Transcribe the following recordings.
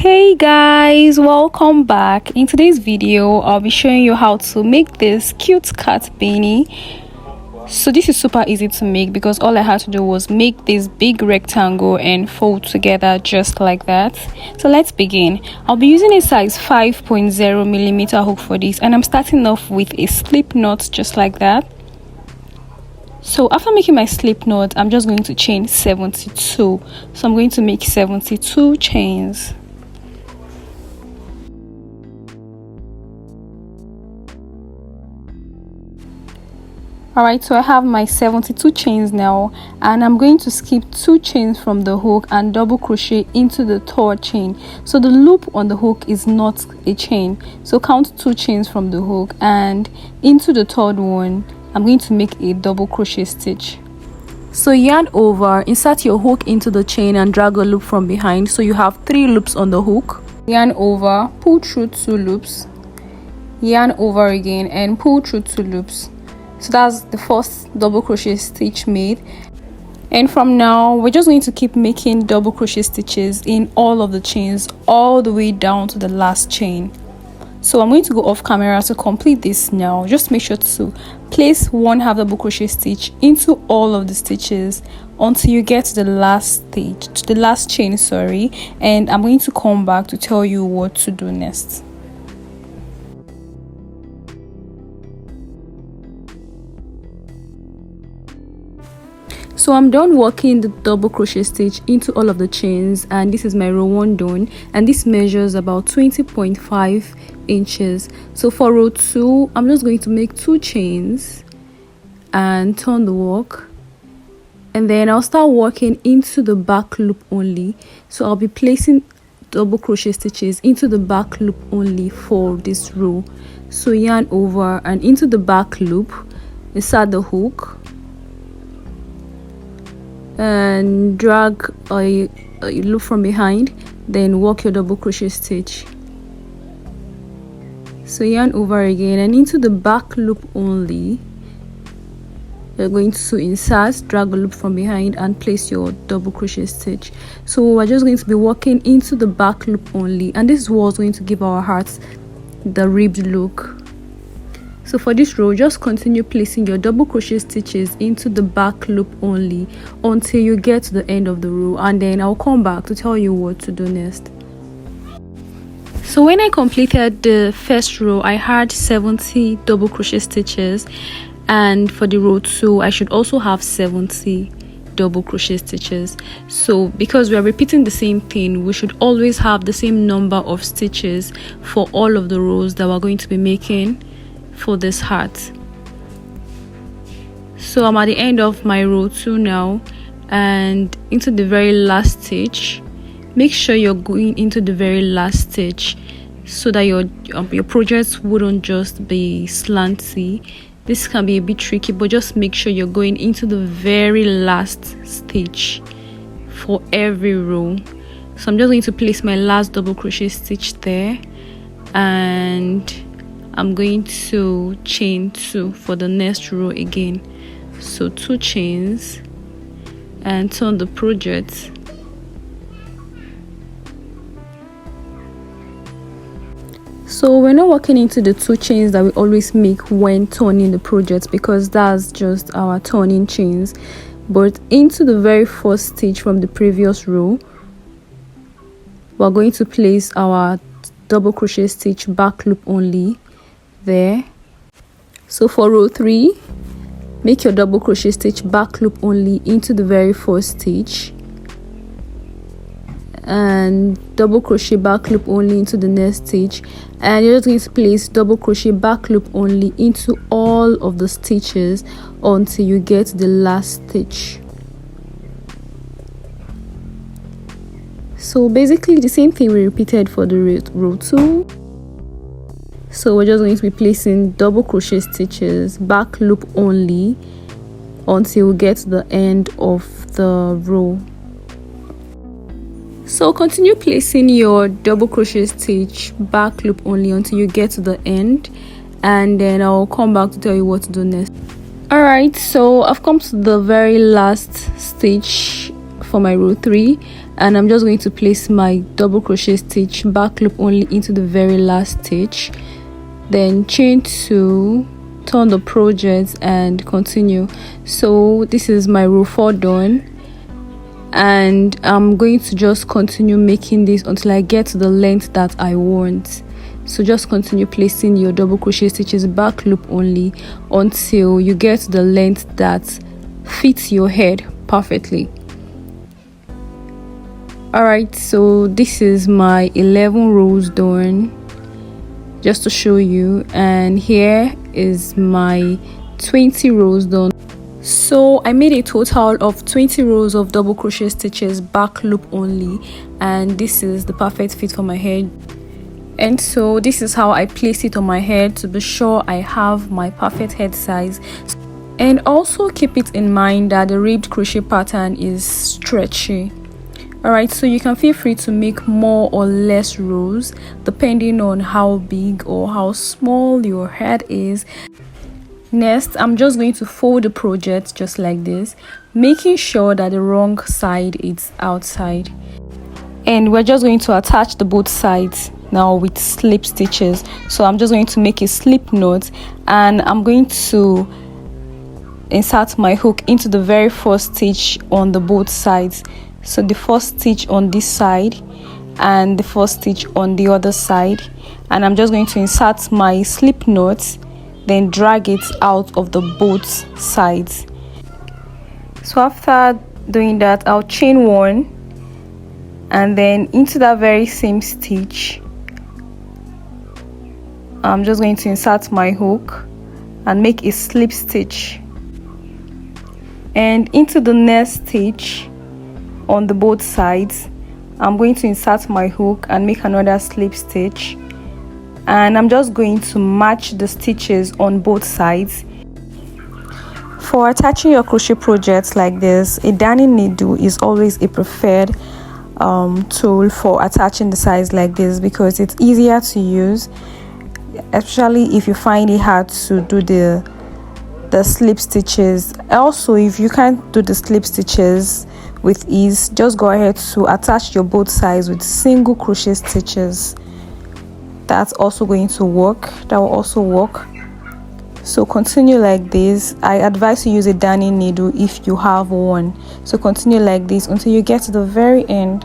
Hey guys, welcome back. In today's video I'll be showing you how to make this cute cat beanie. So this is super easy to make because all I had to do was make this big rectangle and fold together just like that. So let's begin. I'll be using a size 5.0 millimeter hook for this, and I'm starting off with a slip knot just like that. So after making my slip knot, I'm just going to chain 72. So I'm going to make 72 chains. Alright, so I have my 72 chains now, and I'm going to skip 2 chains from the hook and double crochet into the third chain. So the loop on the hook is not a chain, so count 2 chains from the hook, and into the third one I'm going to make a double crochet stitch. So yarn over, insert your hook into the chain and drag a loop from behind, so you have 3 loops on the hook. Yarn over, pull through 2 loops, yarn over again and pull through 2 loops. So that's the first double crochet stitch made, and from now we're just going to keep making double crochet stitches in all of the chains all the way down to the last chain. So I'm going to go off camera to complete this now. Just make sure to place 1 half double crochet stitch into all of the stitches until you get to the last stitch, to the last chain, sorry, and I'm going to come back to tell you what to do next. So I'm done working the double crochet stitch into all of the chains, and this is my row 1 done, and this measures about 20.5 inches. So for row 2 I'm just going to make 2 chains and turn the work, and then I'll start working into the back loop only. So I'll be placing double crochet stitches into the back loop only for this row. So yarn over and into the back loop, insert the hook and drag a loop from behind, then work your double crochet stitch. So yarn over again and into the back loop only, you're going to insert, drag a loop from behind and place your double crochet stitch. So we're just going to be working into the back loop only, and this is what's going to give our hearts the ribbed look. So for this row, just continue placing your double crochet stitches into the back loop only until you get to the end of the row, and then I'll come back to tell you what to do next. So when I completed the first row, I had 70 double crochet stitches, and for the row 2 I should also have 70 double crochet stitches. So because we are repeating the same thing, we should always have the same number of stitches for all of the rows that we're going to be making for this heart. So I'm at the end of my row 2 now, and into the very last stitch. Make sure you're going into the very last stitch so that your projects wouldn't just be slanty. This can be a bit tricky, but just make sure you're going into the very last stitch for every row. So I'm just going to place my last double crochet stitch there, and I'm going to chain 2 for the next row again. So 2 chains and turn the project. So we're not working into the 2 chains that we always make when turning the project, because that's just our turning chains, but into the very first stitch from the previous row we're going to place our double crochet stitch back loop only there. So for row 3, make your double crochet stitch back loop only into the very first stitch, and double crochet back loop only into the next stitch, and you're just going to place double crochet back loop only into all of the stitches until you get to the last stitch. So basically the same thing we repeated for the row 2. So we're just going to be placing double crochet stitches back loop only until we get to the end of the row. So continue placing your double crochet stitch back loop only until you get to the end, and then I'll come back to tell you what to do next. Alright, so I've come to the very last stitch for my row 3, and I'm just going to place my double crochet stitch back loop only into the very last stitch, then chain 2, turn the project and continue. So this is my row 4 done, and I'm going to just continue making this until I get to the length that I want. So just continue placing your double crochet stitches back loop only until you get to the length that fits your head perfectly. Alright, so this is my 11 rows done, just to show you, and here is my 20 rows done. So I made a total of 20 rows of double crochet stitches back loop only, and this is the perfect fit for my head. And so this is how I place it on my head to be sure I have my perfect head size. And also keep it in mind that the ribbed crochet pattern is stretchy. Alright, so you can feel free to make more or less rows depending on how big or how small your head is. Next, I'm just going to fold the project just like this, making sure that the wrong side is outside. And we're just going to attach the both sides now with slip stitches. So I'm just going to make a slip knot, and I'm going to insert my hook into the very first stitch on the both sides. So the first stitch on this side and the first stitch on the other side, and I'm just going to insert my slip knot, then drag it out of the both sides. So after doing that, I'll chain 1 and then into that very same stitch I'm just going to insert my hook and make a slip stitch, and into the next stitch on the both sides I'm going to insert my hook and make another slip stitch, and I'm just going to match the stitches on both sides. For attaching your crochet projects like this, a darning needle is always a preferred tool for attaching the sides like this, because it's easier to use, especially if you find it hard to do the slip stitches. Also, if you can't do the slip stitches with ease, just go ahead to attach your both sides with single crochet stitches. That's also going to work. That will also work. So continue like this. I advise you use a darning needle if you have one. So continue like this until you get to the very end.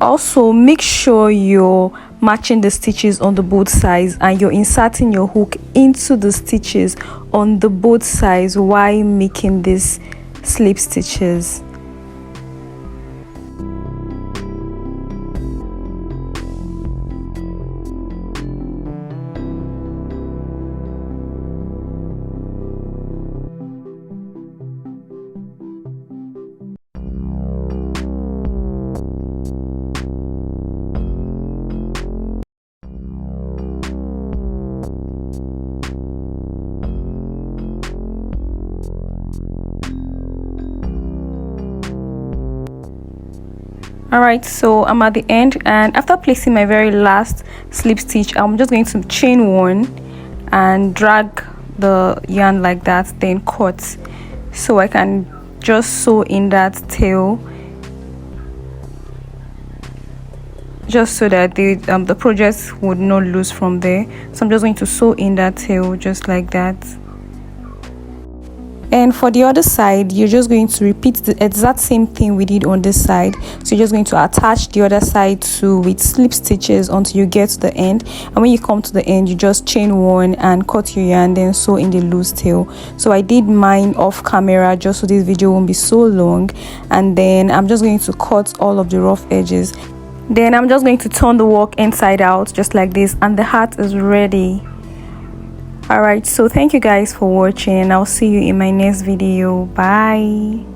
Also, make sure you're matching the stitches on the both sides and you're inserting your hook into the stitches on the both sides while making these slip stitches. Alright, so I'm at the end, and after placing my very last slip stitch, I'm just going to chain 1 and drag the yarn like that, then cut, so I can just sew in that tail, just so that the project would not lose from there. So I'm just going to sew in that tail just like that. And for the other side, you're just going to repeat the exact same thing we did on this side. So you're just going to attach the other side too with slip stitches until you get to the end. And when you come to the end, you just chain 1 and cut your yarn, then sew in the loose tail. So I did mine off camera just so this video won't be so long. And then I'm just going to cut all of the rough edges. Then I'm just going to turn the work inside out just like this, and the hat is ready. Alright, so thank you guys for watching. I'll see you in my next video. Bye.